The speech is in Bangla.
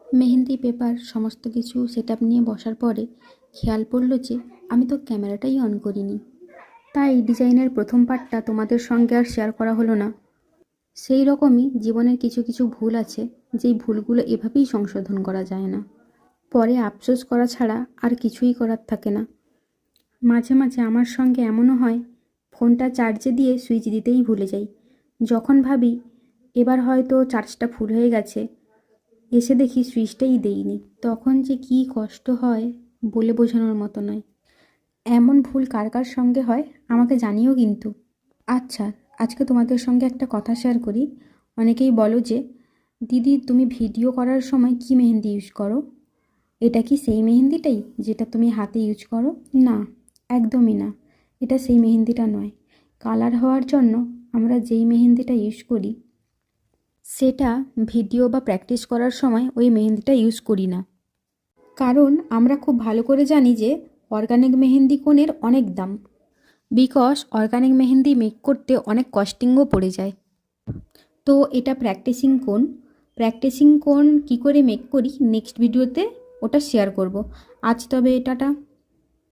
মেহেন্দি পেপার সমস্ত কিছু সেটআপ নিয়ে বসার পরে খেয়াল পড়ল যে আমি তো ক্যামেরাটাই অন করিনি। তাই ডিজাইনের প্রথম পার্টটা তোমাদের সঙ্গে আর শেয়ার করা হলো না। সেই রকমই জীবনের কিছু কিছু ভুল আছে, যেই ভুলগুলো এভাবেই সংশোধন করা যায় না। পরে আফসোস করা ছাড়া আর কিছুই করার থাকে না। মাঝে মাঝে আমার সঙ্গে এমনও হয়, ফোনটা চার্জে দিয়ে সুইচ দিতেই ভুলে যাই। যখন ভাবি এবার হয়তো চার্জটা ফুল হয়ে গেছে, এসে দেখি সুইচটাই দেইনি, তখন যে কী কষ্ট হয় বলে বোঝানোর মতো নয়। এমন ভুল কার কার সঙ্গে হয় আমাকে জানিও কিন্তু। আচ্ছা, আজকে তোমাদের সঙ্গে একটা কথা শেয়ার করি। অনেকেই বলো যে দিদি তুমি ভিডিও করার সময় কি মেহেন্দি ইউজ করো? এটা কি সেই মেহেন্দিটাই যেটা তুমি হাতে ইউজ করো? না, একদমই না। এটা সেই মেহেন্দিটা নয়। কালার হওয়ার জন্য আমরা যেই মেহেন্দিটা ইউজ করি সেটা ভিডিও বা প্র্যাকটিস করার সময় ওই মেহেন্দিটা ইউজ করি না। কারণ আমরা খুব ভালো করে জানি যে অর্গানিক মেহেন্দি কোণের অনেক দাম। বিকজ অর্গানিক মেহেন্দি মেক করতে অনেক কস্টিংও পড়ে যায়। তো এটা প্র্যাকটিসিং কোণ কী করে মেক করি নেক্সট ভিডিওতে ওটা শেয়ার করব। আজ তবে টাটা।